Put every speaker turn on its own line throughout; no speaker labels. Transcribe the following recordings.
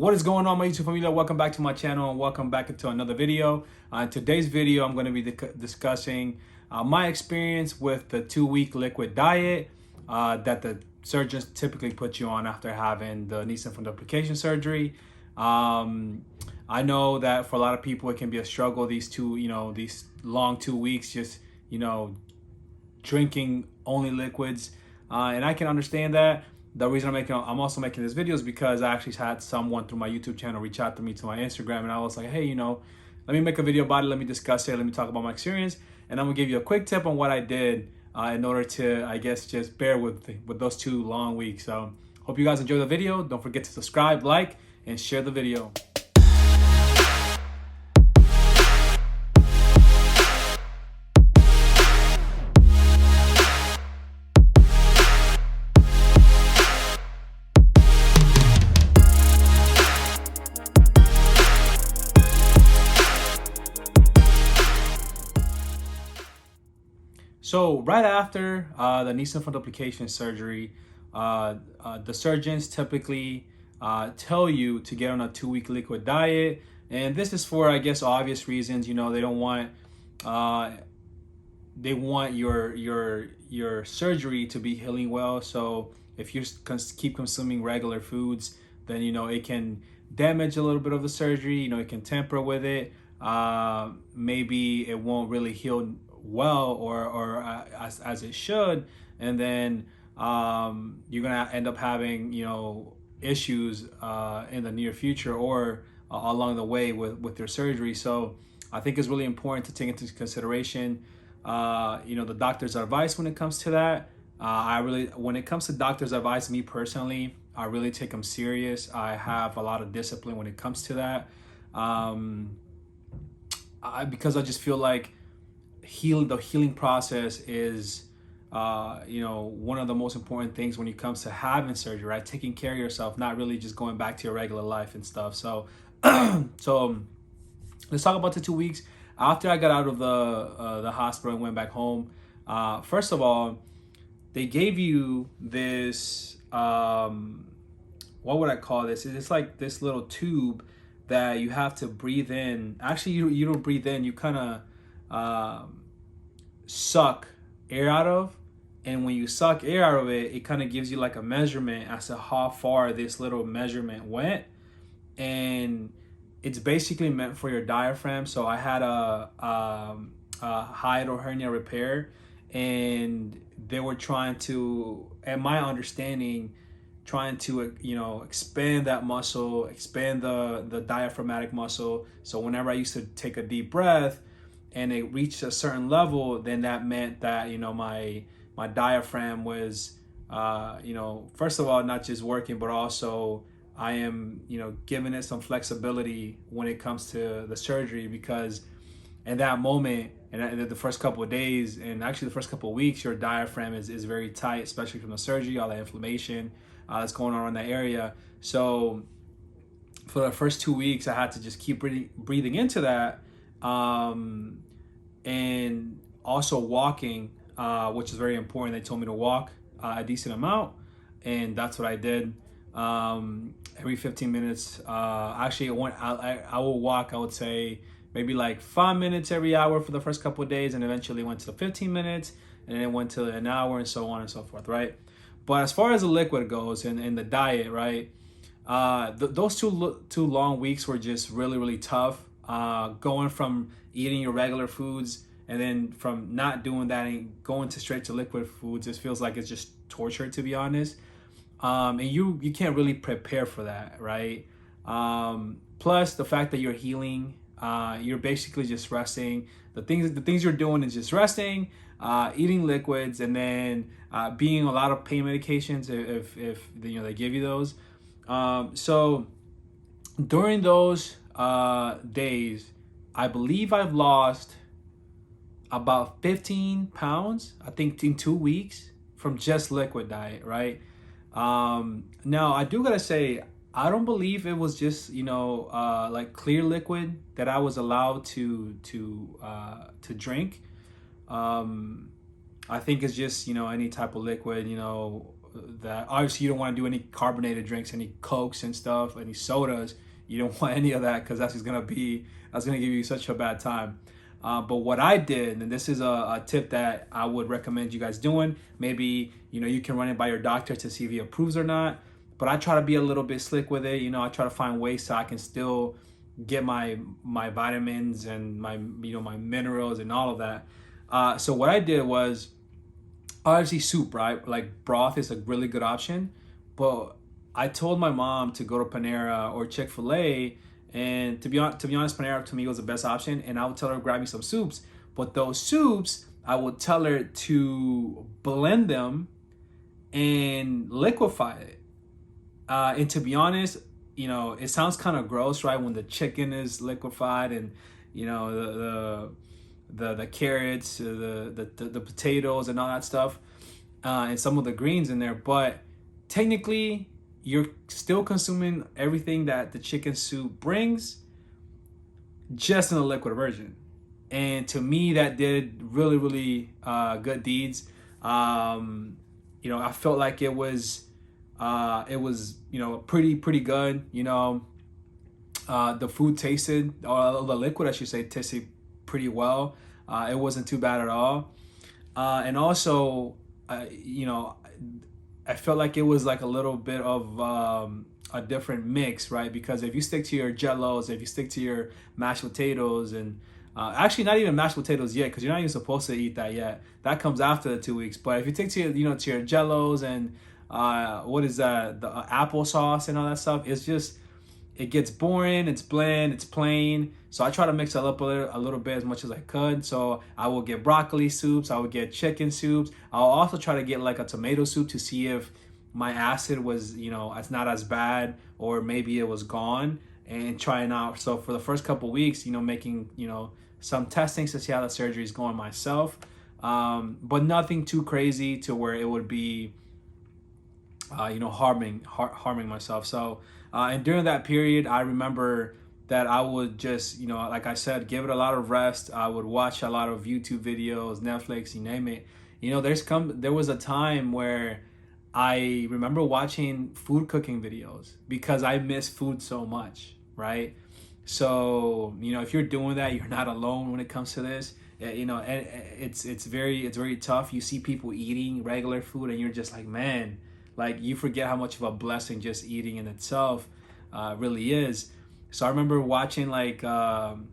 What is going on, my YouTube family? Welcome back to my channel and welcome back into another video. In today's video, I'm going to be discussing my experience with the 2-week liquid diet that the surgeons typically put you on after having the Nissen Fundoplication surgery. I know that for a lot of people, it can be a struggle. These long 2 weeks, just drinking only liquids, and I can understand that. The reason I'm also making this video is because I actually had someone through my YouTube channel reach out to me to my Instagram, and I was like, hey, let me make a video about it. Let me discuss it. Let me talk about my experience, and I'm gonna give you a quick tip on what I did in order to, I guess, just bear with those 2 long weeks. So hope you guys enjoy the video. Don't forget to subscribe, like, and share the video. So right after the Nissen Fundoplication surgery, the surgeons typically tell you to get on a 2-week liquid diet, and this is for, I guess, obvious reasons. They don't want they want your surgery to be healing well. So if you keep consuming regular foods, then it can damage a little bit of the surgery. It can tamper with it. Maybe it won't really heal well or as it should, and then you're gonna end up having issues in the near future or along the way with your surgery. So I think it's really important to take into consideration the doctor's advice when it comes to that. When it comes to doctor's advice, me personally, I really take them serious. I have a lot of discipline when it comes to that, because I just feel like the healing process is one of the most important things when it comes to having surgery, right? Taking care of yourself, not really just going back to your regular life and stuff. So so let's talk about the 2 weeks after I got out of the hospital and went back home. First of all, they gave you this what would I call this? It's like this little tube that you have to breathe in. Actually, you don't breathe in, you kind of suck air out of, and when you suck air out of it, it kind of gives you like a measurement as to how far this little measurement went, and it's basically meant for your diaphragm. So I had a hiatal hernia repair, and they were trying to, at my understanding, expand that muscle, expand the diaphragmatic muscle. So whenever I used to take a deep breath and it reached a certain level, then that meant that my diaphragm was first of all not just working, but also I am giving it some flexibility when it comes to the surgery, because in that moment and the first couple of days, and actually the first couple of weeks, your diaphragm is very tight, especially from the surgery, all the inflammation that's going on in that area. So for the first 2 weeks, I had to just keep breathing into that. And also walking, which is very important. They told me to walk a decent amount, and that's what I did. Every 15 minutes, actually I will walk, I would say maybe like 5 minutes every hour for the first couple of days, and eventually went to 15 minutes, and then it went to an hour, and so on and so forth, right? But as far as the liquid goes and the diet, right, those two long weeks were just really, really tough. Going from eating your regular foods and then from not doing that and going straight to liquid foods, it feels like it's just torture, to be honest. And you can't really prepare for that, right? Plus the fact that you're healing, you're basically just resting. The things you're doing is just resting, eating liquids, and then being a lot of pain medications if they give you those. So during those days, I believe I've lost about 15 pounds, I think, in 2 weeks from just liquid diet, right? Now I do gotta say, I don't believe it was just like clear liquid that I was allowed to drink. I think it's just any type of liquid, that obviously you don't want to do any carbonated drinks, any Cokes and stuff, any sodas. You don't want any of that because that's gonna give you such a bad time. But what I did, and this is a tip that I would recommend you guys doing. Maybe you can run it by your doctor to see if he approves or not. But I try to be a little bit slick with it. I try to find ways so I can still get my vitamins and my my minerals and all of that. So what I did was obviously soup, right? Like broth is a really good option, but I told my mom to go to Panera or Chick-fil-A, and to be honest, Panera to me was the best option, and I would tell her to grab me some soups. But those soups, I would tell her to blend them and liquefy it. And to be honest, it sounds kind of gross, right? When the chicken is liquefied and the carrots, the potatoes and all that stuff, and some of the greens in there. But technically, you're still consuming everything that the chicken soup brings, just in a liquid version. And to me, that did really, really good deeds. I felt like it was pretty good. The food tasted, or the liquid I should say, tasted pretty well. It wasn't too bad at all. And also, I felt like it was like a little bit of a different mix, right? Because if you stick to your Jell-Os, if you stick to your mashed potatoes, and actually not even mashed potatoes yet, because you're not even supposed to eat that yet. That comes after the 2 weeks. But if you stick to to your Jell-Os and what is that, the applesauce and all that stuff, it gets boring, it's bland, it's plain. So I try to mix it up a little bit as much as I could. So I will get broccoli soups, I would get chicken soups. I'll also try to get like a tomato soup to see if my acid was, it's not as bad, or maybe it was gone, and trying out. So for the first couple weeks, making, some testings to see how the surgery is going myself. But nothing too crazy to where it would be, harming myself. So, and during that period, I remember that I would just, like I said, give it a lot of rest. I would watch a lot of YouTube videos, Netflix, you name it. There was a time where I remember watching food cooking videos because I miss food so much, right? So, if you're doing that, you're not alone when it comes to this. It's very tough. You see people eating regular food and you're just like, man, like you forget how much of a blessing just eating in itself really is. So I remember watching like Gordon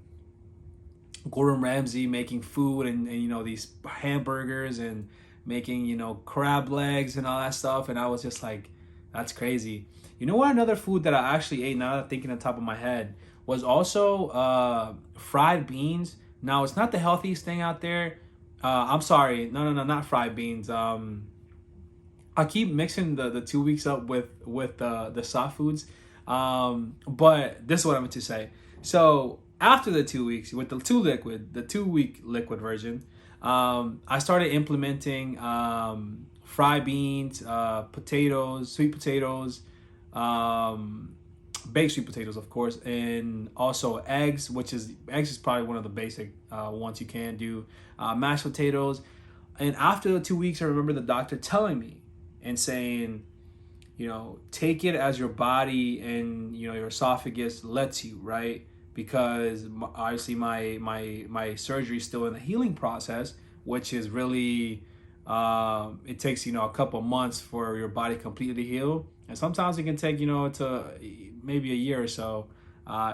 Ramsay making food and these hamburgers and making crab legs and all that stuff, and I was just like, that's crazy. What another food that I actually ate, now that I'm thinking on top of my head, was also fried beans. Now it's not the healthiest thing out there. I'm sorry, no, not fried beans. I keep mixing the 2 weeks up with the soft foods. But this is what I meant to say. So after the 2 weeks with the 2 week liquid version, I started implementing fried beans, potatoes, sweet potatoes, baked sweet potatoes, of course, and also eggs, eggs is probably one of the basic ones you can do, mashed potatoes. And after the 2 weeks, I remember the doctor telling me and saying, take it as your body and your esophagus lets you, right? Because obviously my surgery is still in the healing process, which is really it takes a couple months for your body completely heal, and sometimes it can take to maybe a year or so.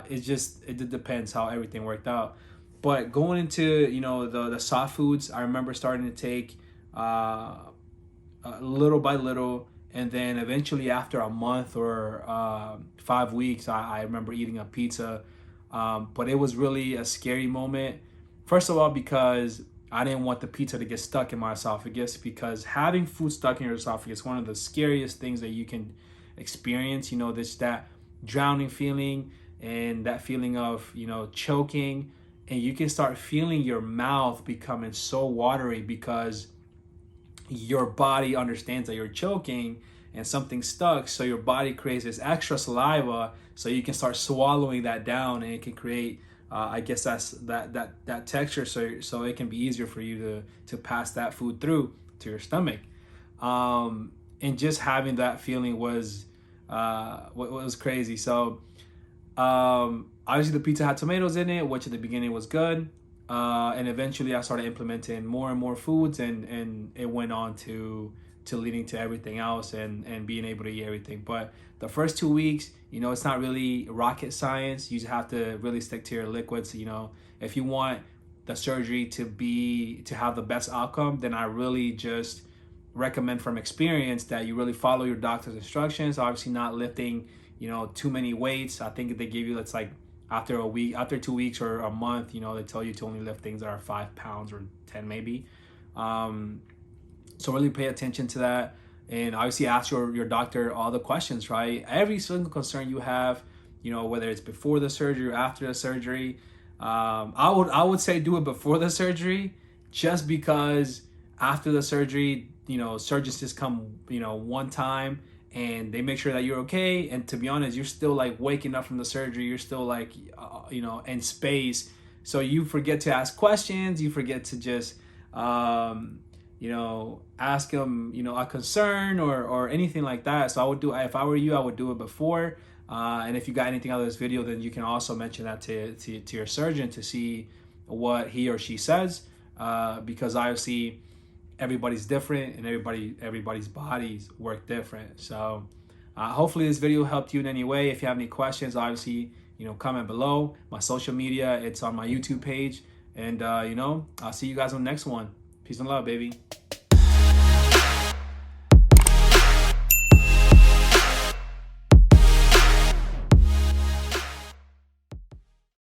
It depends how everything worked out. But going into the soft foods, I remember starting to take little by little, and then eventually after a month or 5 weeks, I remember eating a pizza. But it was really a scary moment. First of all, because I didn't want the pizza to get stuck in my esophagus, because having food stuck in your esophagus is one of the scariest things that you can experience. That drowning feeling and that feeling of choking, and you can start feeling your mouth becoming so watery because your body understands that you're choking and something's stuck, so your body creates this extra saliva so you can start swallowing that down, and it can create I guess that's that texture, so it can be easier for you to pass that food through to your stomach. and just having that feeling was crazy. So obviously the pizza had tomatoes in it, which at the beginning was good. And eventually I started implementing more and more foods, and it went on to leading to everything else, and being able to eat everything. But the first 2 weeks, it's not really rocket science. You just have to really stick to your liquids. If you want the surgery to have the best outcome, then I really just recommend from experience that you really follow your doctor's instructions. Obviously not lifting, too many weights. I think they give you, it's like after a week, after 2 weeks or a month, they tell you to only lift things that are 5 pounds or 10 maybe. So really pay attention to that, and obviously ask your doctor all the questions, right? Every single concern you have, whether it's before the surgery or after the surgery. I would say do it before the surgery, just because after the surgery, surgeons just come, one time, and they make sure that you're okay. And to be honest, you're still like waking up from the surgery. You're still like, in space. So you forget to ask questions. You forget to just, ask them, a concern or anything like that. So if I were you, I would do it before. And if you got anything out of this video, then you can also mention that to your surgeon to see what he or she says, because obviously everybody's different, and everybody's bodies work different. So hopefully this video helped you in any way. If you have any questions, obviously, comment below. My social media, it's on my YouTube page. And, I'll see you guys on the next one. Peace and love, baby.